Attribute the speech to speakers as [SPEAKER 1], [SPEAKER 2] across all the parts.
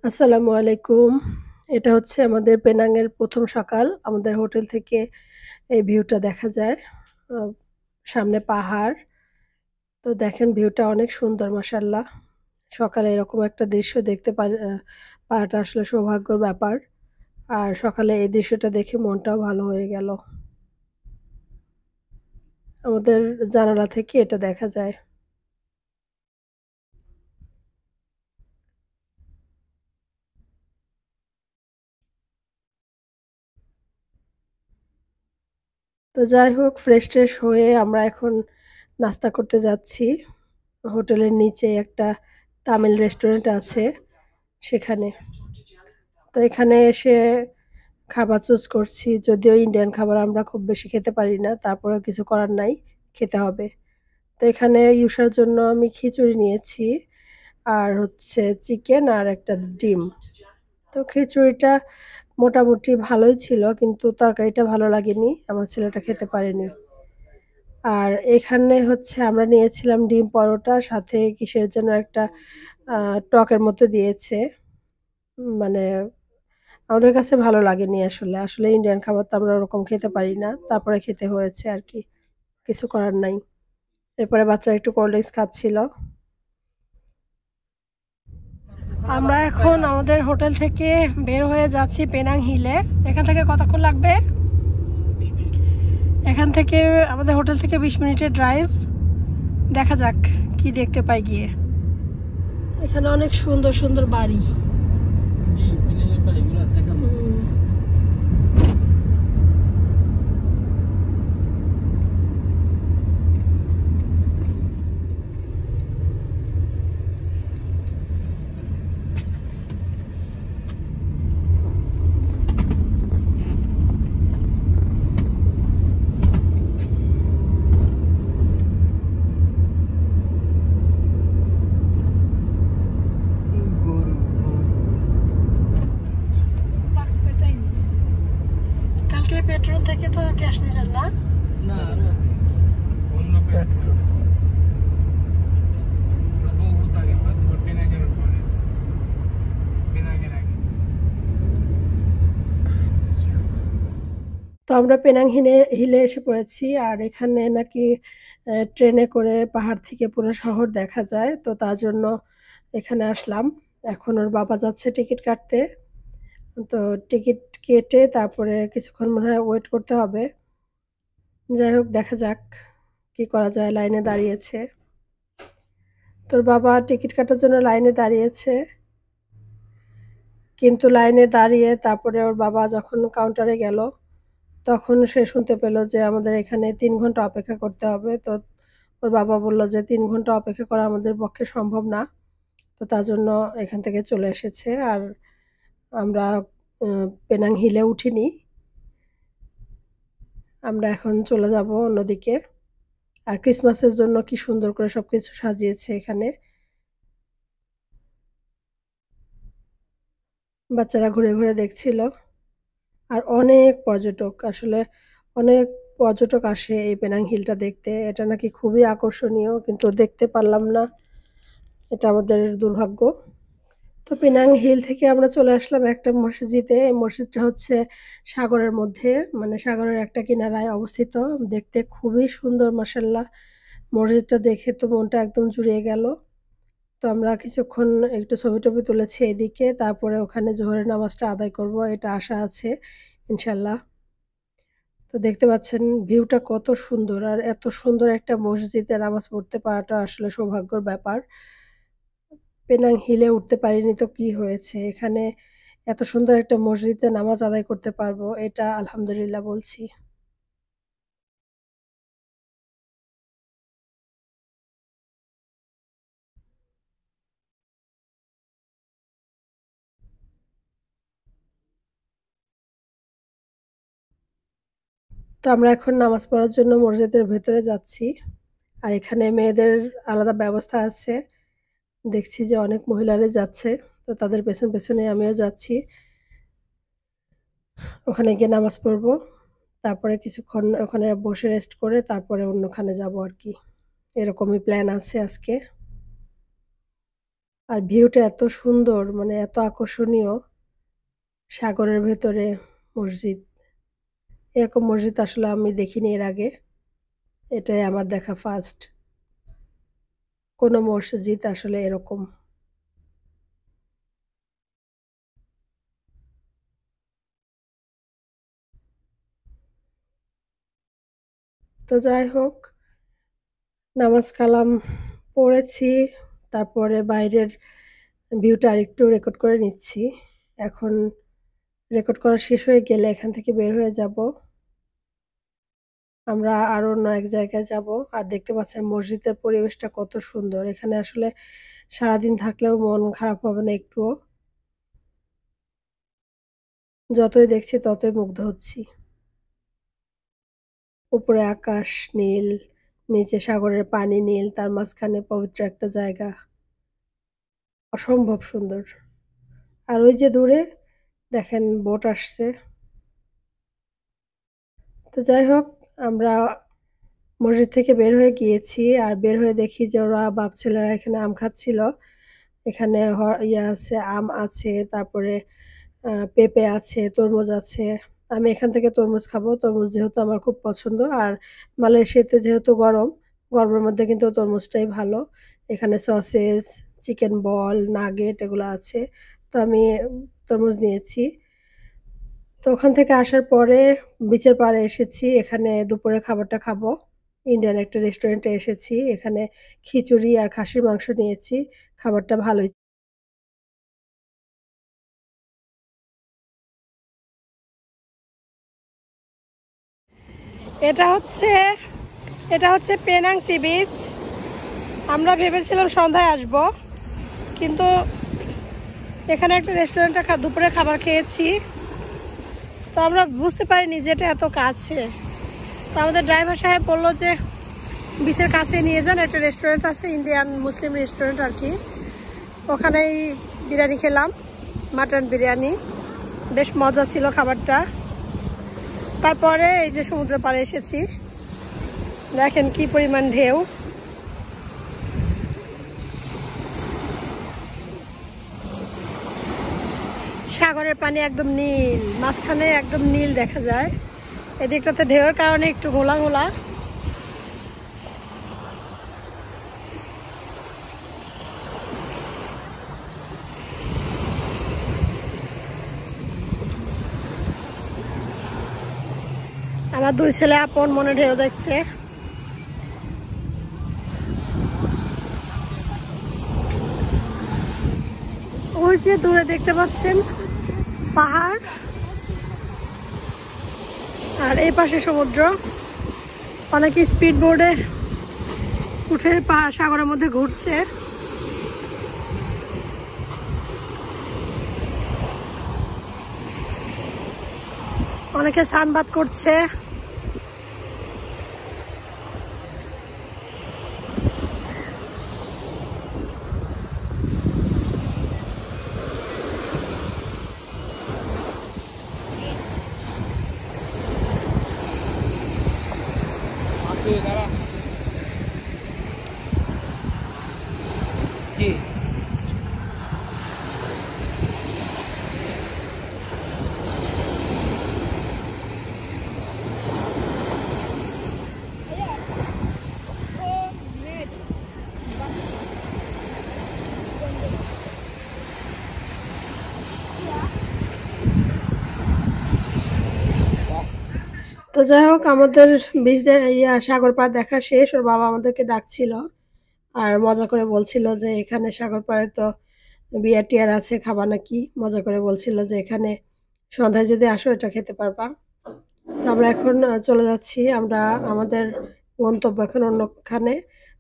[SPEAKER 1] আসসালামু আলাইকুম। এটা হচ্ছে আমাদের পেনাংয়ের ১ম সকাল। আমাদের হোটেল থেকে এই ভিউটা দেখা যায়। আ সামনে পাহাড়। তো দেখেন ভিউটা অনেক সুন্দর মাশাআল্লাহ। সকালে এরকম একটা দৃশ্য দেখতে পারাটা আসলে সৌভাগ্যর ব্যাপার। আর সকালে এই দৃশ্যটা দেখে মনটাও ভালো হয়ে গেল। আমাদের জানালা থেকে এটা দেখা যায়। তো যাই হোক ফ্রেশ-ট্রেশ হয়ে আমরা এখন নাস্তা করতে যাচ্ছি। হোটেলের নিচে একটা তামিল রেস্টুরেন্ট আছে সেখানে। তো এখানে এসে খাবার চুজ করছি। যদিও ইন্ডিয়ান খাবার আমরা খুব বেশি খেতে পারি না। তারপরেও কিছু করার নাই, খেতে হবে। তো এখানে ইউসার জন্য আমি খিচুড়ি নিয়েছি। আর হচ্ছে চিকেন আর একটা ডিম। তো খিচুড়িটা মোটামুটি ভালোই ছিল কিন্তু তরকারিটা ভালো লাগেনি। আমার ছেলেটা খেতে পারেনি। আর এখানে হচ্ছে আমরা নিয়েছিলাম ডিম পরোটা সাথে কিসের যেন একটা আ টকের মতো দিয়েছে। মানে আমাদের কাছে ভালো লাগেনি আসলে। আসলে ইন্ডিয়ান খাবার তো আমরা ওরকম খেতে পারি না। তারপরে খেতে হয়েছে আরকি। কিছু করার নাই। এরপরে বাচ্চারা একটু কোল্ড ড্রিংকস খাচ্ছিল। আমরা এখন আমাদের হোটেল থেকে বের হয়ে যাচ্ছি পেনাং হিলে। এখান থেকে কতক্ষণ লাগবে? এখান থেকে আমাদের হোটেল থেকে ২০ মিনিটের ড্রাইভ। দেখা যাক কি দেখতে পাই গিয়ে। এখানে অনেক সুন্দর, সুন্দর বাড়ি। কালকে পেট্রোল থেকে তো গ্যাস নিলেন না?
[SPEAKER 2] না না অন্য পেট্রোল বহুত আগে পেনাগের পরে পেনাগের আগে।
[SPEAKER 1] তো আমরা পেনাং হিলে এসে পড়েছি। আর এখানে নাকি ট্রেনে করে পাহাড় থেকে পুরো শহর দেখা যায়। তো তার জন্য এখানে আসলাম। এখন ওর বাবা যাচ্ছে টিকিট কাটতে। তো টিকিট কেটে তারপরে কিছুক্ষণ মনে হয় ওয়েট করতে হবে। যাই হোক দেখা যাক কি করা যায়। লাইনে দাঁড়িয়েছে। তোর বাবা টিকিট কাটার জন্য লাইনে দাঁড়িয়েছে। কিন্তু লাইনে দাঁড়িয়ে তারপরে ওর বাবা যখন কাউন্টারে গেল, তখন সে শুনতে পেল যে আমাদের এখানে ৩ ঘন্টা অপেক্ষা করতে হবে। তো ওর বাবা বলল যে ৩ ঘন্টা অপেক্ষা করা আমাদের পক্ষে সম্ভব না। তো তার জন্য এখান থেকে চলে এসেছে। আর আমরা পেনাং হিলে উঠিনি। আমরা এখন চলে যাব অন্যদিকে। আর ক্রিসমাসের জন্য কি সুন্দর করে সবকিছু সাজিয়েছে এখানে। বাচ্চারা ঘুরে, ঘুরে দেখছিল। আর অনেক পর্যটক আসলে অনেক পর্যটক আসে এই পেনাং হিলটা দেখতে। এটা নাকি খুবই আকর্ষণীয় কিন্তু দেখতে পারলাম না। এটা আমাদের দুর্ভাগ্য। তো পেনাং হিল থেকে আমরা চলে আসলাম একটা মসজিদে। এই মসজিদটা হচ্ছে সাগরের মধ্যে, মানে সাগরের একটা কিনারায় অবস্থিত। দেখতে খুবই সুন্দর মাশাআল্লাহ। মসজিদটা দেখে তো মনটা একদম জুড়িয়ে গেল। তো আমরা কিছুক্ষণ একটু ছবি-টবি তুলেছি এদিকে। তারপরে ওখানে জোহরের নামাজটা আদায় করব। এটা আশা আছে ইনশাআল্লাহ। তো দেখতে পাচ্ছেন ভিউটা কত সুন্দর। আর এত সুন্দর একটা মসজিদে নামাজ পড়তে পারাটা আসলে সৌভাগ্যর ব্যাপার। পেনাং হিলে উঠতে পারিনি তো কি হয়েছে? এখানে এত সুন্দর একটা মসজিদে নামাজ আদায় করতে পারবো, এটা আলহামদুলিল্লাহ বলছি। তো আমরা এখন নামাজ পড়ার জন্য মসজিদের ভেতরে যাচ্ছি। আর এখানে মেয়েদের আলাদা ব্যবস্থা আছে। দেখছি যে অনেক মহিলারাই যাচ্ছে। তো তাদের পেছন, পেছনে আমিও যাচ্ছি। ওখানে গিয়ে নামাজ পড়বো। তারপরে কিছুক্ষণ ওখানে বসে রেস্ট করে তারপরে অন্যখানে যাবো আরকি। এরকমই প্ল্যান আছে আজকে। আর ভিউটা এত সুন্দর, মানে এত আকর্ষণীয়। সাগরের ভেতরে মসজিদ, এরকম মসজিদ আসলে আমি দেখিনি এর আগে। এটাই আমার দেখা ফার্স্ট কোনো মসজিদ আসলে এরকম। তো যাই হোক, নামাজ কালাম পড়েছি, তারপরে বাইরের ভিউটা আরেকটু রেকর্ড করে নিচ্ছি। এখন রেকর্ড করা শেষ হয়ে গেলে এখান থেকে বের হয়ে যাব। আমরা আরো অন্য এক জায়গায় যাব। আর দেখতে পাচ্ছেন মসজিদের পরিবেশটা কত সুন্দর। এখানে আসলে সারাদিন থাকলেও মন খারাপ হবে না একটুও। যতই দেখছি ততই মুগ্ধ হচ্ছি। উপরে আকাশ নীল, নিচে সাগরের পানি নীল, তার মাঝখানে পবিত্র একটা জায়গা, অসম্ভব সুন্দর। আর ওই যে দূরে দেখেন বোট আসছে। তো যাই হোক, আমরা মসজিদ থেকে বের হয়ে গিয়েছি, আর বের হয়ে দেখি যে ওরা বাপ ছেলেরা এখানে আম খাচ্ছিল। এখানে ইয়ে আছে, আম আছে, তারপরে পেঁপে আছে, তরমুজ আছে। আমি এখান থেকে তরমুজ খাবো, তরমুজ যেহেতু আমার খুব পছন্দ। আর মালয়েশিয়াতে যেহেতু গরম, গরমের মধ্যে কিন্তু তরমুজটাই ভালো। এখানে সসেজ, চিকেন বল, নাগেট এগুলো আছে। তো আমি তরমুজ নিয়েছি। তো ওখান থেকে আসার পরে বিচের পাড়ে এসেছি, এখানে দুপুরের খাবারটা খাবো। ইন্ডিয়ান একটা রেস্টুরেন্টে এসেছি, এখানে খিচুড়ি আর খাসির মাংস নিয়েছি। খাবারটা ভালোই। এটা হচ্ছে এটা হচ্ছে পেনাং সি বিচ। আমরা ভেবেছিলাম সন্ধ্যায় আসব, কিন্তু এখানে একটা রেস্টুরেন্টে দুপুরে খাবার খেয়েছি, তো আমরা বুঝতে পারিনি যে এটা এত কাছে। তো আমাদের ড্রাইভার সাহেব বললো যে বিচের কাছে নিয়ে যান, একটা রেস্টুরেন্ট আছে, ইন্ডিয়ান মুসলিম রেস্টুরেন্ট আর কি। ওখানেই বিরিয়ানি খেলাম, মাটন বিরিয়ানি, বেশ মজা ছিল খাবারটা। তারপরে এই যে সমুদ্র পাড়ে এসেছি, দেখেন কি পরিমাণ ঢেউ। সাগরের পানি একদম নীল, মাঝখানে একদম নীল দেখা যায়। এদিকটাতে ঢেউয়ের কারণে একটু ঘোলা ঘোলা। আমার দুই ছেলে আপন মনে ঢেউ দেখছে। ওই যে দূরে দেখতে পাচ্ছেন পাহাড়, আর এই পাশে সমুদ্র। অনেকে স্পিড বোর্ডে উঠে সাগরের মধ্যে ঘুরছে। অনেকে স্নান করছে।
[SPEAKER 2] কি
[SPEAKER 1] তো যাই হোক, আমাদের বীচ সাগর পাড় দেখা শেষ। ওর বাবা আমাদেরকে ডাকছিল আর মজা করে বলছিল যে এখানে সাগর পাড়ে তো বিয়ার টিয়ার আছে, খাবা নাকি। মজা করে বলছিল যে এখানে সন্ধ্যায় যদি আসো এটা খেতে পারবা। তো আমরা এখন চলে যাচ্ছি। আমরা আমাদের গন্তব্য এখন অন্যখানে।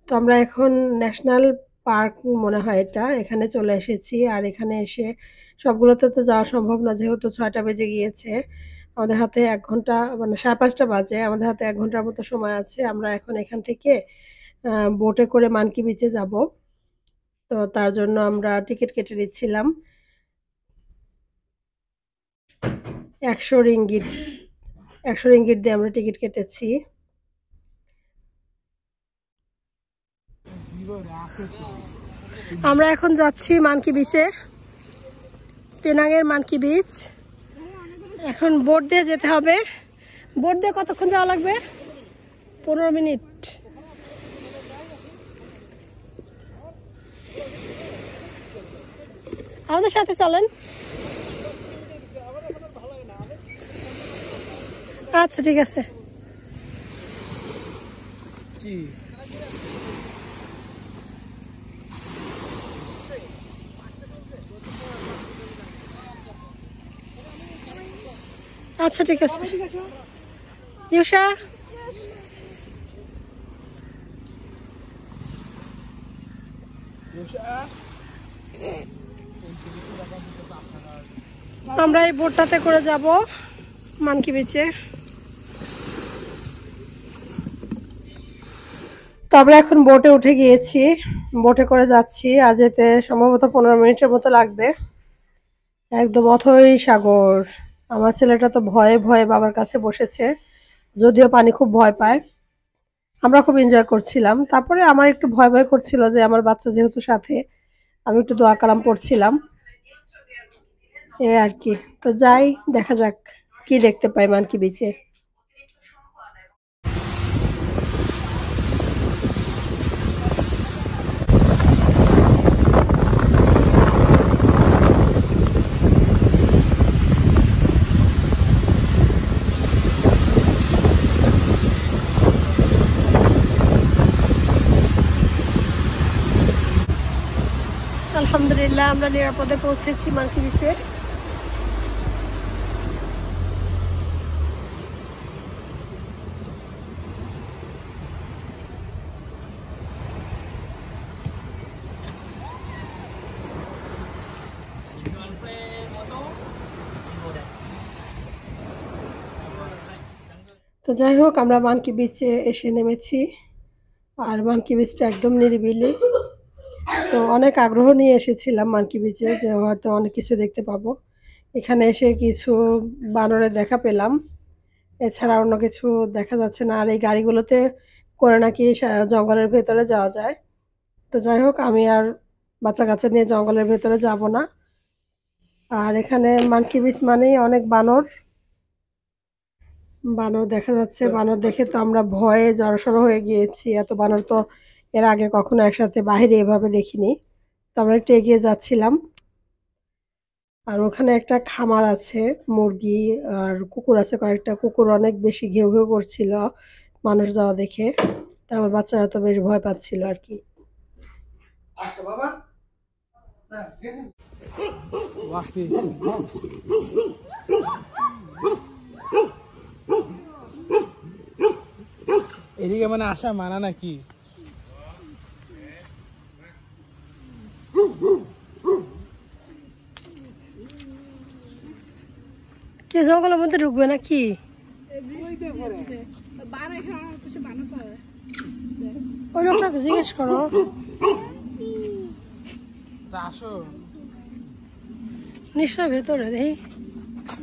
[SPEAKER 1] তো আমরা এখন ন্যাশনাল পার্ক মনে হয় এটা, এখানে চলে এসেছি। আর এখানে এসে সবগুলোতে তো যাওয়া সম্ভব না, যেহেতু 6টা বেজে গিয়েছে। আমাদের হাতে 1 ঘন্টা, মানে 5:30 বাজে, আমাদের হাতে 1 ঘন্টার মতো সময় আছে। আমরা এখন এখান থেকে বোটে করে মানকি বিচে যাব। তো তার জন্য আমরা টিকিট কেটে নিচ্ছিলাম। 100 রিঙ্গিট, 100 রিঙ্গিট দিয়ে আমরা টিকিট কেটেছি। আমরা এখন যাচ্ছি মানকি বিচে, পেনাংয়ের মানকি বিচ। এখন বোট দিয়ে যেতে হবে। বোট দিয়ে কতক্ষণ যাওয়া লাগবে? 15 মিনিট। আমাদের সাথে চলেন। আচ্ছা ঠিক আছে। আচ্ছা ঠিক আছে। ইউষা আমরা এই বোটটাতে করে যাব মানকি বিচে। তো আমরা এখন বোটে উঠে গিয়েছি, বোটে করে যাচ্ছি। আর যেতে সম্ভবত 15 মিনিটের মতো লাগবে। একদম অথই সাগর। আমার ছেলেটা তো ভয়ে ভয়ে বাবার কাছে বসেছে, যদিও পানি খুব ভয় পায়। আমরা খুব এনজয় করছিলাম। তারপরে আমার একটু ভয় ভয় করছিল যে আমার বাচ্চা যেহেতু সাথে, আমি একটু দোয়া কালাম পড়ছিলাম, এ আর কি। তো যাই, দেখা যাক কি দেখতে পাই মানকি বিচে। আলহামদুলিল্লাহ আমরা নিরাপদে পৌঁছেছি মানকি বিচে। তো যাই হোক, আমরা মানকি বিচে এসে নেমেছি। আর মানকি বিচটা একদম নিরিবিলি। তো অনেক আগ্রহ নিয়ে এসেছিলাম মানকি বিচে, যে হয়তো অনেক কিছু দেখতে পাবো। এখানে এসে কিছু বানরের দেখা পেলাম, এছাড়া অন্য কিছু দেখা যাচ্ছে না। আর এই গাড়িগুলোতে করে নাকি জঙ্গলের ভেতরে যাওয়া যায়। তো যাই হোক, আমি আর বাচ্চা কাচ্চা নিয়ে জঙ্গলের ভেতরে যাব না। আর এখানে মানকি বিচ মানেই অনেক বানর, বানর দেখা যাচ্ছে। বানর দেখে তো আমরা ভয়ে জড়সড় হয়ে গিয়েছি। এত বানর তো এর আগে কখনো একসাথে বাহিরে এভাবে দেখিনি। তো আমরা একটু এগিয়ে যাচ্ছিলাম। আর ওখানে একটা খামার আছে, মুরগি আর কুকুর আছে কয়েকটা। কুকুর অনেক বেশি ঘেউ ঘেউ করছিল মানুষ যাওয়া দেখে। তা আমার বাচ্চারা তো বেশ ভয় পাচ্ছিল আর কি।
[SPEAKER 2] এদিকে মানে আসা মানা নাকি?
[SPEAKER 1] কে জঙ্গলের মধ্যে ঢুকবে নাকি? ওই লোকটাকে জিজ্ঞেস করো।
[SPEAKER 2] আসো,
[SPEAKER 1] নিশ্চয় ভেতরে দেখি।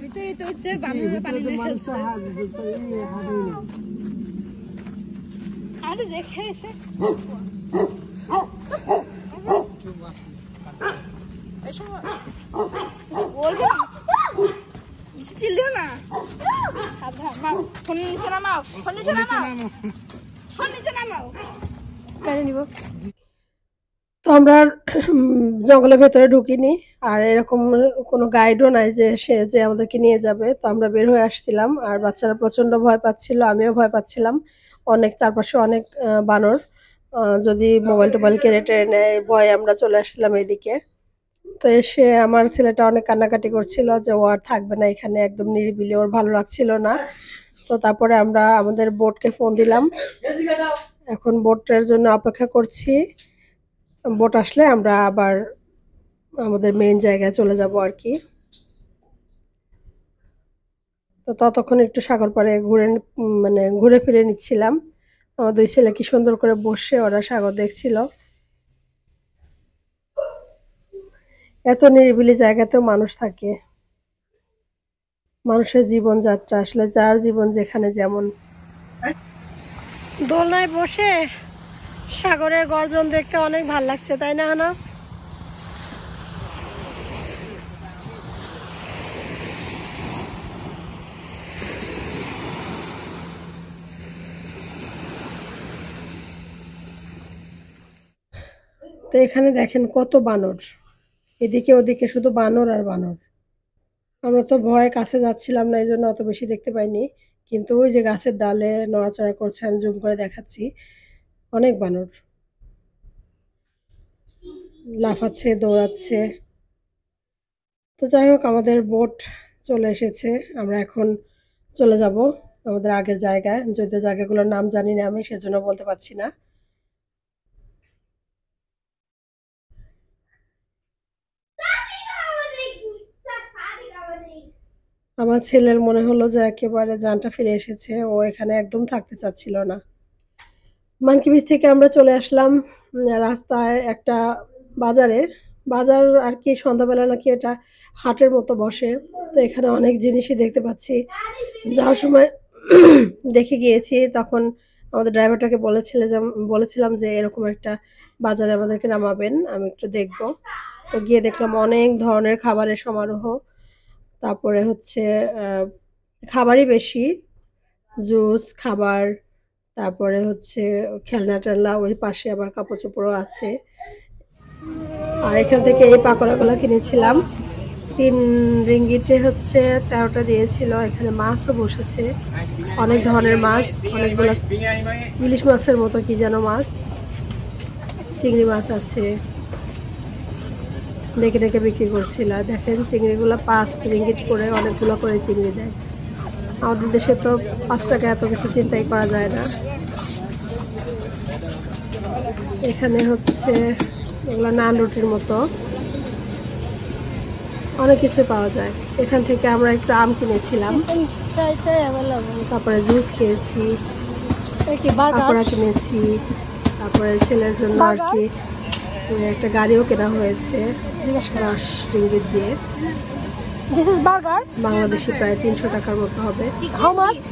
[SPEAKER 3] ভিতরে তো হচ্ছে বানরের পানি ফেলছে। আরে দেখে এসে চিল্লিও না, সাবধান। মাও ফোন নিচে নামাও, ফোন নিচে নামাও, ফোন নিচে নামাও।
[SPEAKER 1] কেন নিব? তো আমরা জঙ্গলের ভেতরে ঢুকিনি। আর এরকম কোনো গাইডও নাই যে সে যে আমাদেরকে নিয়ে যাবে। তো আমরা বের হয়ে আসছিলাম। আর বাচ্চারা প্রচন্ড ভয় পাচ্ছিল, আমিও ভয় পাচ্ছিলাম। অনেক চারপাশে অনেক বানর, যদি মোবাইল টোবাইল কেড়ে টেড়ে নেয় ভয়ে আমরা চলে আসছিলাম এদিকে। তো এসে আমার ছেলেটা অনেক কান্নাকাটি করছিল যে ও আর থাকবে না এখানে, একদম নিরিবিলি, ওর ভালো লাগছিল না। তো তারপরে আমরা আমাদের বোটকে ফোন দিলাম। এখন বোটের জন্য অপেক্ষা করছি। বোট আসলে আমরা আবার আমাদের মেইন জায়গায় চলে যাব আর কি। তো ততক্ষণ একটু সাগর পাড়ে মানে ঘুরে ফিরে নিচ্ছিলাম। আমার দুই ছেলে কি সুন্দর করে বসে ওরা সাগর দেখছিল। এত নিরিবিলি জায়গাতেও মানুষ থাকে। মানুষের জীবনযাত্রা আসলে যার জীবন যেখানে যেমন। দোলনায় বসে সাগরের গর্জন দেখতে অনেক ভালো লাগছে, তাই না হানা? তো এখানে দেখেন কত বানর, এদিকে ওদিকে শুধু বানর আর বানর। আমরা তো ভয়ে কাছে যাচ্ছিলাম না, এই জন্য অত বেশি দেখতে পাইনি। কিন্তু ওই যে গাছের ডালে নড়াচড়া করছে, আমি জুম করে দেখাচ্ছি, অনেক বানর লাফাচ্ছে, দৌড়াচ্ছে। তো যাই হোক, আমাদের বোট চলে এসেছে। আমরা এখন চলে যাব আমাদের আগের জায়গায়, যদিও জায়গাগুলোর নাম জানি না আমি, সেজন্য বলতে পারছি না। আমার ছেলের মনে হলো যে একেবারে জানটা ফিরে এসেছে, ও এখানে একদম থাকতে চাচ্ছিল না। মানকি বিচ থেকে আমরা চলে আসলাম রাস্তায় একটা বাজারে। বাজার আর কি, সন্ধ্যাবেলা নাকি এটা হাটের মতো বসে। তো এখানে অনেক জিনিসই দেখতে পাচ্ছি। যাওয়ার সময় দেখে গিয়েছি, তখন আমাদের ড্রাইভারটাকে বলেছিলাম যে এরকম একটা বাজারে আমাদেরকে নামাবেন, আমি একটু দেখব। তো গিয়ে দেখলাম অনেক ধরনের খাবারের সমারোহ। তারপরে হচ্ছে খাবারই বেশি, জুস, খাবার, তারপরে হচ্ছে খেলনা টেলনা, ওই পাশে আবার কাপড় চোপড়ও আছে। আর এখান থেকে এই পাকোড়াগুলো কিনেছিলাম, 3 রিঙ্গিটে হচ্ছে 13টা দিয়েছিল। এখানে মাছও বসেছে, অনেক ধরনের মাছ, অনেকগুলো ইলিশ মাছের মতো কি যেন মাছ, চিংড়ি মাছ আছে, ডেকে ডেকে বিক্রি করছিল। দেখেন চিংড়িগুলো 5 রিঙ্গিট করে, অনেকগুলো করে চিংড়ি দেয়। আমাদের দেশে তো 5 টাকা এত কিছু চিন্তাই করা যায় না। এখানে হচ্ছে এগুলো নান রুটির মতো, অনেক কিছু পাওয়া যায়। এখান থেকে আমরা একটু আম কিনেছিলাম, তারপরে জুস খেয়েছি, পাকোড়া কিনেছি, তারপরে ছেলের জন্য আর কি একটা গাড়িও কেনা হয়েছে 10 রিঙ্গিট দিয়ে।
[SPEAKER 3] This is burger.
[SPEAKER 1] বাংলাদেশি প্রায় 300 টাকার মতো হবে।
[SPEAKER 3] How much?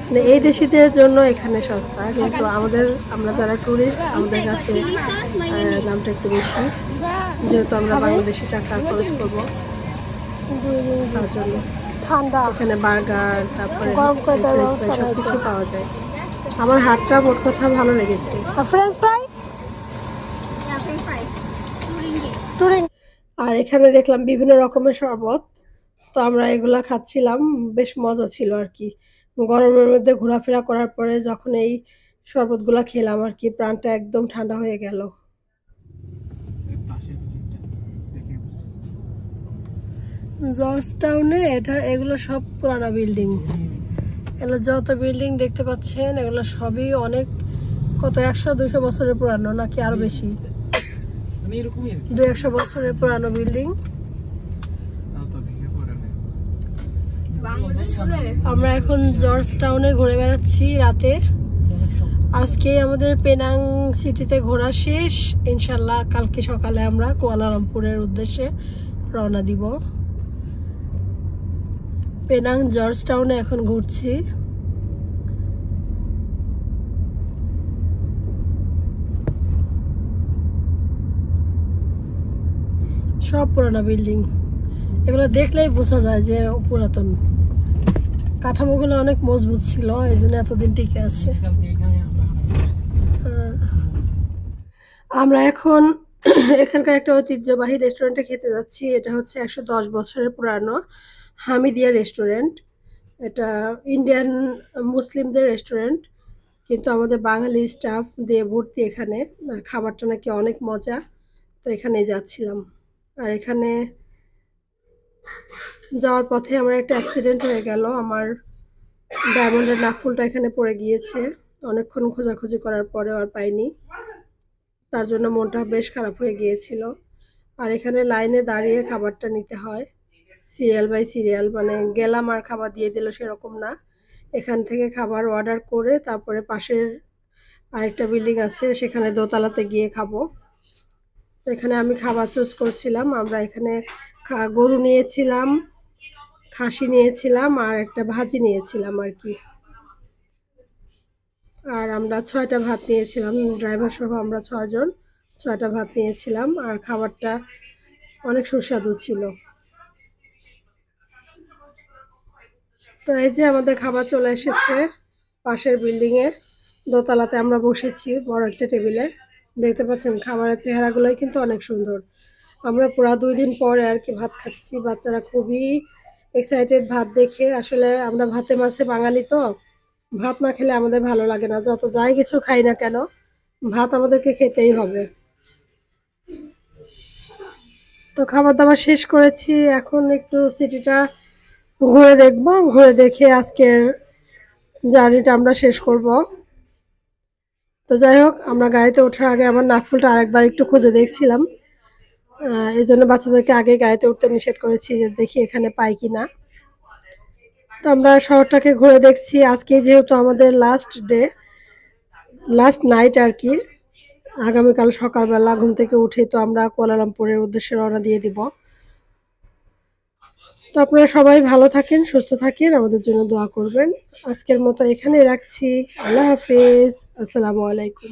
[SPEAKER 1] মানে এই দেশিদের জন্য এখানে সস্তা, কিন্তু আমরা যারা টুরিস্ট, আমাদের কাছে দামটা একটু বেশি, যেহেতু আমরা বাংলাদেশি টাকা খরচ করবো তার জন্য।
[SPEAKER 3] ঠান্ডা।
[SPEAKER 1] এখানে বার্গার, তারপরে
[SPEAKER 3] গরম করে দেওয়া
[SPEAKER 1] সবকিছু পাওয়া যায়। আমার হাটটা মোট কথা ভালো লেগেছে।
[SPEAKER 3] French fry? টুরিং।
[SPEAKER 1] আর এখানে দেখলাম বিভিন্ন রকমের শরবত, তো আমরা এগুলা খাচ্ছিলাম, বেশ মজা ছিল আর কি। গরমের মধ্যে ঘোরাফেরা করার পরে যখন এই শরবতগুলা খেলাম আর কি, প্রাণটা একদম ঠান্ডা হয়ে গেল। জর্জ টাউনে এগুলো সব পুরানা বিল্ডিং। এগুলো যত বিল্ডিং দেখতে পাচ্ছেন, এগুলো সবই অনেক, কত 100-200 বছরের পুরানো, নাকি আরো বেশি, 200 বছরের পুরানো বিল্ডিং। আমরা এখন জর্জ টাউনে ঘুরে বেড়াচ্ছি রাতে। আজকে আমাদের পেনাং সিটিতে ঘোরা শেষ, ইনশাল্লাহ কালকে সকালে আমরা কুয়ালালামপুরের উদ্দেশ্যে রওনা দিব। পেনাং জর্জ টাউনে এখন ঘুরছি। সব পুরানা বিল্ডিং, এগুলো দেখলেই বোঝা যায় যে পুরাতন। কাঠামোগুলো অনেক মজবুত ছিল, এই জন্য এতদিন টিকে আছে। আমরা এখন এখানকার একটা ঐতিহ্যবাহী রেস্টুরেন্টে খেতে যাচ্ছি। এটা হচ্ছে 110 বছরের পুরানো হামিদিয়া রেস্টুরেন্ট। এটা ইন্ডিয়ান মুসলিমদের রেস্টুরেন্ট, কিন্তু আমাদের বাঙালি স্টাফ দিয়ে ভর্তি এখানে। খাবারটা নাকি অনেক মজা, তো এখানেই যাচ্ছিলাম। আর এখানে যাওয়ার পথে আমার একটা অ্যাক্সিডেন্ট হয়ে গেল, আমার ডায়মন্ডের নাকফুলটা এখানে পড়ে গিয়েছে। অনেকক্ষণ খোঁজাখুঁজি করার পরেও আর পাইনি, তার জন্য মনটা বেশ খারাপ হয়ে গিয়েছিল। আর এখানে লাইনে দাঁড়িয়ে খাবারটা নিতে হয়, সিরিয়াল বাই সিরিয়াল, মানে গেলাম আর খাবার দিয়ে দিল সেরকম না। এখান থেকে খাবার অর্ডার করে তারপরে পাশের আরেকটা বিল্ডিং আছে, সেখানে দোতলাতে গিয়ে খাবো। তো এখানে আমি খাবার চুজ করছিলাম। আমরা এখানে গরু নিয়েছিলাম, খাসি নিয়েছিলাম, আর একটা ভাজি নিয়েছিলাম আর কি। আর আমরা 6টা ভাত নিয়েছিলাম, ড্রাইভার সহ আমরা 6 জন, 6টা ভাত নিয়েছিলাম। আর খাবারটা অনেক সুস্বাদু ছিল। তো এই যে আমাদের খাবার চলে এসেছে পাশের বিল্ডিং এ, দোতলাতে আমরা বসেছি বড় একটা টেবিলে। দেখতে পাচ্ছেন খাবারের চেহারাগুলোই কিন্তু অনেক সুন্দর। আমরা পুরা ২ দিন পরে আর কি ভাত খাচ্ছি। বাচ্চারা খুবই এক্সাইটেড ভাত দেখে। আসলে আমরা ভাতে মাছে বাঙালি তো, ভাত না খেলে আমাদের ভালো লাগে না। যত যাই কিছু খাই না কেন, ভাত আমাদেরকে খেতেই হবে। তো খাবার-দাবার শেষ করেছি। এখন একটু সিটিটা ঘুরে দেখব। ঘুরে দেখে আজকের জার্নিটা আমরা শেষ করব। তো যাই হোক, আমরা গাড়িতে ওঠার আগে আমার নাকফুলটা আরেকবার একটু খুঁজে দেখছিলাম। এজন্য বাচ্চাদেরকে আগেই গাড়িতে উঠতে নিষেধ করেছি যে দেখি এখানে পাই কিনা। তো আমরা শহরটাকে ঘুরে দেখছি। আজকে যেহেতু আমাদের লাস্ট নাইট আর কি। আগামীকাল সকালবেলা ঘুম থেকে উঠেই তো আমরা কুয়ালালামপুরের উদ্দেশ্যে রওনা দিয়ে দিব। তো আপনারা সবাই ভালো থাকেন, সুস্থ থাকেন, আমাদের জন্য দোয়া করবেন। আজকের মতো এখানেই রাখছি। আল্লাহ হাফেজ। আসসালামু আলাইকুম।